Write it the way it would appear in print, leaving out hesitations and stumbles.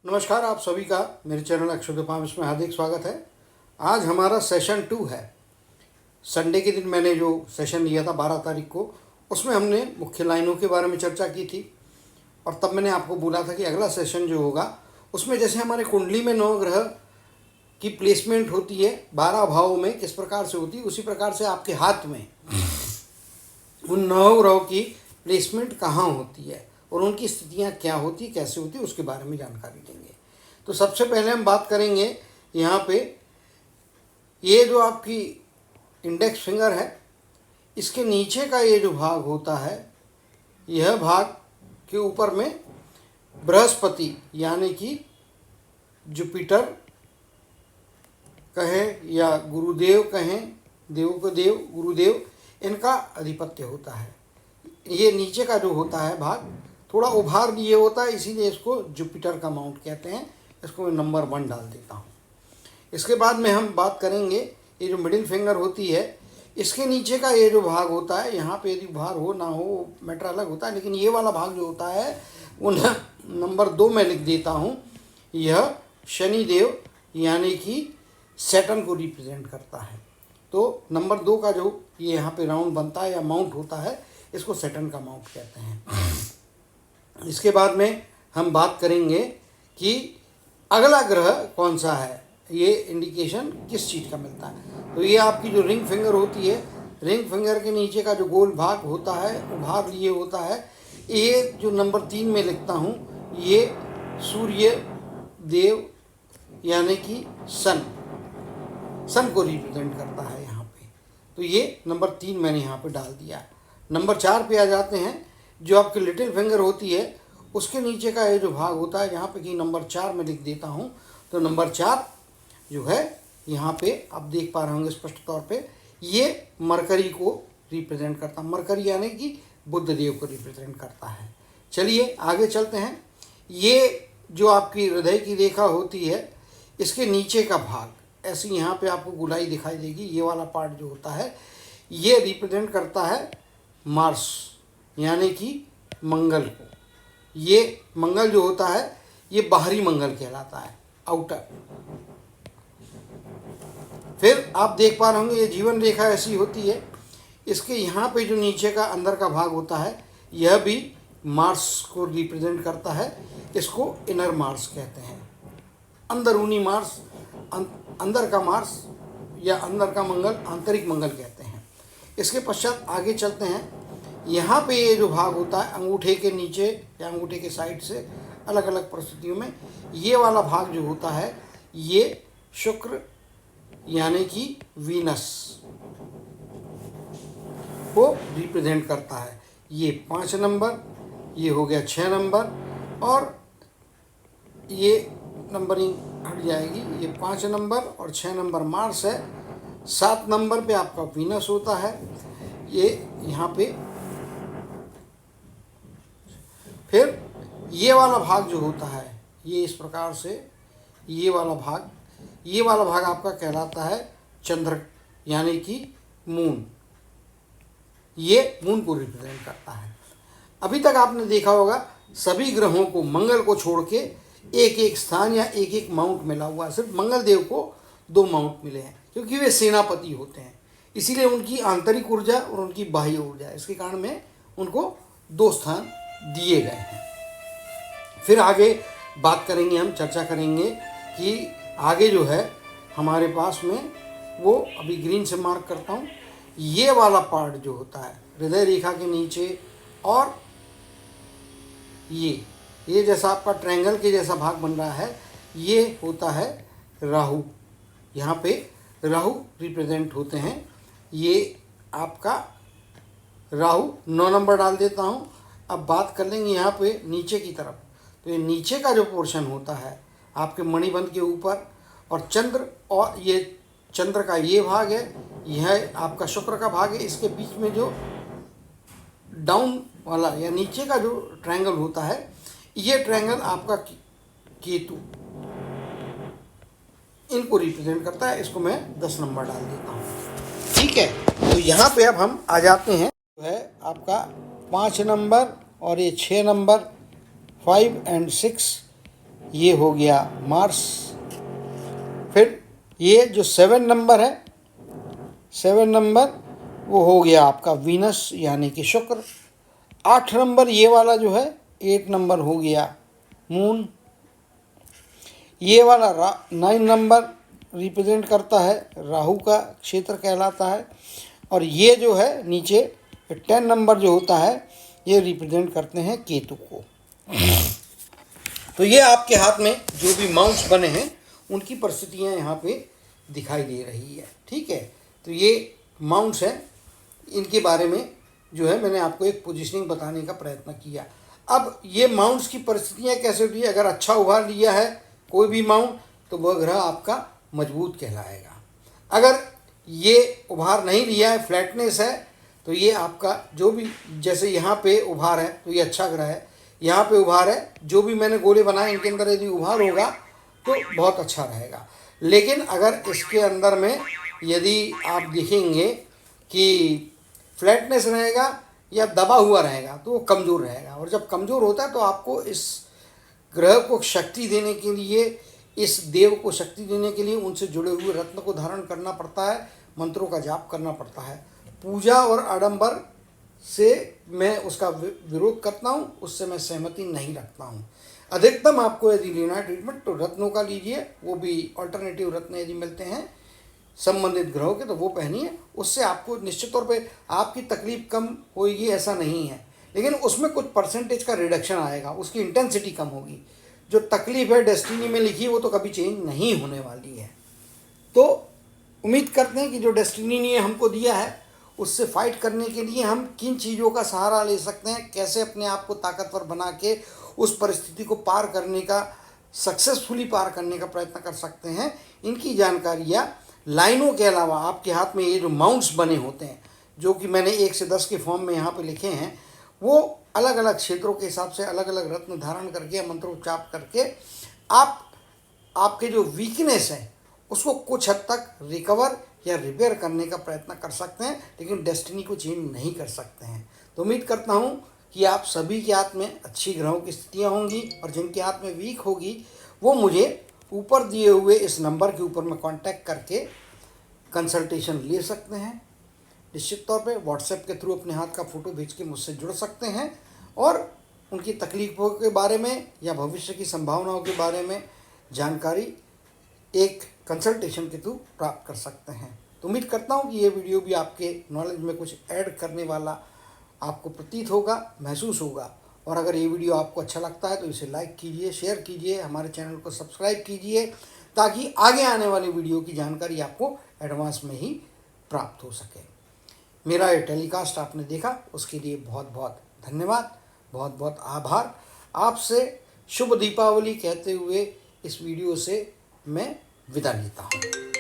नमस्कार, आप सभी का मेरे चैनल अक्षुद्रपाम में हार्दिक स्वागत है। आज हमारा सेशन 2 है। संडे के दिन मैंने जो सेशन लिया था 12 तारीख को, उसमें हमने मुख्य लाइनों के बारे में चर्चा की थी और तब मैंने आपको बोला था कि अगला सेशन जो होगा उसमें जैसे हमारे कुंडली में 9 ग्रह की प्लेसमेंट होती है 12 भावों में किस प्रकार से होती है, उसी प्रकार से आपके हाथ में उन 9 ग्रहों की प्लेसमेंट कहाँ होती है और उनकी स्थितियाँ क्या होती, कैसे होती, उसके बारे में जानकारी देंगे। तो सबसे पहले हम बात करेंगे यहाँ पे ये जो आपकी इंडेक्स फिंगर है, इसके नीचे का ये जो भाग होता है, यह भाग के ऊपर में बृहस्पति यानी कि जुपिटर कहें या गुरुदेव कहें, देवों को देव गुरुदेव, इनका अधिपत्य होता है। ये नीचे का जो होता है भाग थोड़ा उभार लिए होता है, इसीलिए इसको जुपिटर का माउंट कहते हैं। इसको मैं नंबर 1 डाल देता हूँ। इसके बाद में हम बात करेंगे ये जो मिडिल फिंगर होती है, इसके नीचे का ये जो भाग होता है, यहाँ पे यदि उभार हो ना हो मैटर अलग होता है, लेकिन ये वाला भाग जो होता है वो नंबर 2 में लिख देता हूँ। यह शनिदेव यानी कि सैटर्न को रिप्रेजेंट करता है। तो नंबर 2 का जो ये यहाँ पे राउंड बनता है या माउंट होता है, इसको सैटर्न का माउंट कहते हैं। इसके बाद में हम बात करेंगे कि अगला ग्रह कौन सा है, ये इंडिकेशन किस चीज़ का मिलता है। तो ये आपकी जो रिंग फिंगर होती है, रिंग फिंगर के नीचे का जो गोल भाग होता है, उभार लिए होता है, ये जो नंबर 3 में लिखता हूँ, ये सूर्य देव यानी कि सन को रिप्रेजेंट करता है यहाँ पे। तो ये नंबर 3 मैंने यहाँ पे डाल दिया। नंबर 4 पे आ जाते हैं। जो आपकी लिटिल फिंगर होती है, उसके नीचे का ये जो भाग होता है, यहाँ पे कि नंबर 4 में लिख देता हूँ। तो नंबर 4 जो है यहाँ पे आप देख पा रहे होंगे स्पष्ट तौर पे, ये मरकरी को रिप्रेजेंट करता है। मरकरी यानी कि बुध देव को रिप्रेजेंट करता है। चलिए आगे चलते हैं। ये जो आपकी हृदय की रेखा होती है, इसके नीचे का भाग ऐसे यहाँ पे आपको गोलाई दिखाई देगी। ये वाला पार्ट जो होता है, ये रिप्रेजेंट करता है मार्स यानी कि मंगल को। ये मंगल जो होता है, ये बाहरी मंगल कहलाता है, आउटर। फिर आप देख पा रहे होंगे ये जीवन रेखा ऐसी होती है। इसके यहाँ पे जो नीचे का अंदर का भाग होता है, यह भी मार्स को रिप्रेजेंट करता है। इसको इनर मार्स कहते हैं, अंदरूनी मार्स, अंदर का मार्स या अंदर का मंगल, आंतरिक मंगल कहते हैं। इसके पश्चात आगे चलते हैं। यहाँ पे ये जो भाग होता है, अंगूठे के नीचे या अंगूठे के साइड से अलग अलग परिस्थितियों में, ये वाला भाग जो होता है, ये शुक्र यानी कि वीनस को रिप्रेजेंट करता है। ये 5 नंबर, ये हो गया 6 नंबर, और ये नंबरिंग हट जाएगी। ये 5 नंबर और 6 नंबर मार्स है। 7 नंबर पे आपका वीनस होता है। ये यहाँ पे फिर ये वाला भाग जो होता है, ये इस प्रकार से ये वाला भाग आपका कहलाता है चंद्र यानी कि मून। ये मून को रिप्रेजेंट करता है। अभी तक आपने देखा होगा सभी ग्रहों को, मंगल को छोड़ के एक एक स्थान या एक एक माउंट मिला हुआ है। सिर्फ मंगल देव को 2 माउंट मिले हैं, क्योंकि वे सेनापति होते हैं। इसीलिए उनकी आंतरिक ऊर्जा और उनकी बाह्य ऊर्जा, इसके कारण में उनको 2 स्थान दिए गए हैं। फिर आगे बात करेंगे, हम चर्चा करेंगे कि आगे जो है हमारे पास में, वो अभी ग्रीन से मार्क करता हूँ, ये वाला पार्ट जो होता है हृदय रेखा के नीचे, और ये जैसा आपका ट्रायंगल के जैसा भाग बन रहा है, ये होता है राहु। यहाँ पे राहु रिप्रेजेंट होते हैं। ये आपका राहु 9 नंबर डाल देता हूँ। अब बात कर लेंगे यहाँ पे नीचे की तरफ। तो ये नीचे का जो पोर्शन होता है आपके मणिबंध के ऊपर, और चंद्र, और ये चंद्र का ये भाग है, यह आपका शुक्र का भाग है। इसके बीच में जो डाउन वाला या नीचे का जो ट्रायंगल होता है, ये ट्रायंगल आपका केतु, इनको रिप्रेजेंट करता है। इसको मैं 10 नंबर डाल देता हूँ। ठीक है, तो यहाँ पे अब हम आ जाते हैं, जो है आपका 5 नंबर और ये 6 नंबर, 5 और 6, ये हो गया मार्स। फिर ये जो 7 नंबर है, 7 नंबर वो हो गया आपका वीनस यानी कि शुक्र। 8 नंबर ये वाला जो है, 8 नंबर हो गया मून। ये वाला 9 नंबर रिप्रेजेंट करता है राहु का क्षेत्र कहलाता है। और ये जो है नीचे 10 नंबर जो होता है ये रिप्रेजेंट करते हैं केतु को। तो ये आपके हाथ में जो भी माउंट्स बने हैं उनकी परिस्थितियाँ यहाँ पे दिखाई दे रही है। ठीक है, तो ये माउंट्स हैं, इनके बारे में जो है मैंने आपको एक पोजीशनिंग बताने का प्रयत्न किया। अब ये माउंट्स की परिस्थितियाँ कैसे होती है, अगर अच्छा उभार लिया है कोई भी माउंट तो वह ग्रह आपका मजबूत कहलाएगा। अगर ये उभार नहीं लिया है, फ्लैटनेस है, तो ये आपका जो भी, जैसे यहाँ पे उभार है तो ये अच्छा ग्रह है, यहाँ पे उभार है, जो भी मैंने गोले बनाए इनके अंदर यदि उभार होगा तो बहुत अच्छा रहेगा। लेकिन अगर इसके अंदर में यदि आप देखेंगे कि फ्लैटनेस रहेगा या दबा हुआ रहेगा तो वो कमज़ोर रहेगा। और जब कमज़ोर होता है तो आपको इस ग्रह को शक्ति देने के लिए, इस देव को शक्ति देने के लिए उनसे जुड़े हुए रत्न को धारण करना पड़ता है, मंत्रों का जाप करना पड़ता है। पूजा और आडंबर से मैं उसका विरोध करता हूँ, उससे मैं सहमति नहीं रखता हूँ। अधिकतम आपको यदि लेना है ट्रीटमेंट तो रत्नों का लीजिए, वो भी ऑल्टरनेटिव रत्न यदि मिलते हैं संबंधित ग्रहों के तो वो पहनिए। उससे आपको निश्चित तौर पे आपकी तकलीफ कम होगी ऐसा नहीं है, लेकिन उसमें कुछ परसेंटेज का रिडक्शन आएगा, उसकी इंटेंसिटी कम होगी। जो तकलीफ है डेस्टिनी में लिखी वो तो कभी चेंज नहीं होने वाली है। तो उम्मीद करते हैं कि जो डेस्टिनी ने हमको दिया है उससे फाइट करने के लिए हम किन चीज़ों का सहारा ले सकते हैं, कैसे अपने आप को ताकतवर बना के उस परिस्थिति को पार करने का, सक्सेसफुली पार करने का प्रयत्न कर सकते हैं, इनकी जानकारियाँ लाइनों के अलावा आपके हाथ में ये जो माउंट्स बने होते हैं जो कि मैंने 1 से 10 के फॉर्म में यहाँ पे लिखे हैं, वो अलग अलग क्षेत्रों के हिसाब से अलग अलग रत्न धारण करके, मंत्रोच्चार करके आपके जो वीकनेस है उसको कुछ हद तक रिकवर या रिपेयर करने का प्रयत्न कर सकते हैं, लेकिन डेस्टिनी को चेंज नहीं कर सकते हैं। तो उम्मीद करता हूँ कि आप सभी के हाथ में अच्छी ग्रहों की स्थितियाँ होंगी और जिनके हाथ में वीक होगी वो मुझे ऊपर दिए हुए इस नंबर के ऊपर में कांटेक्ट करके कंसल्टेशन ले सकते हैं। निश्चित तौर पे व्हाट्सएप के थ्रू अपने हाथ का फ़ोटो भेज के मुझसे जुड़ सकते हैं और उनकी तकलीफ़ों के बारे में या भविष्य की संभावनाओं के बारे में जानकारी एक कंसल्टेशन के थ्रू प्राप्त कर सकते हैं। तो उम्मीद करता हूँ कि ये वीडियो भी आपके नॉलेज में कुछ ऐड करने वाला आपको प्रतीत होगा, महसूस होगा। और अगर ये वीडियो आपको अच्छा लगता है तो इसे लाइक कीजिए, शेयर कीजिए, हमारे चैनल को सब्सक्राइब कीजिए ताकि आगे आने वाली वीडियो की जानकारी आपको एडवांस में ही प्राप्त हो सके। मेरा ये टेलीकास्ट आपने देखा उसके लिए बहुत बहुत धन्यवाद, बहुत बहुत आभार। आपसे शुभ दीपावली कहते हुए इस वीडियो से मैं विदा लेता हूँ।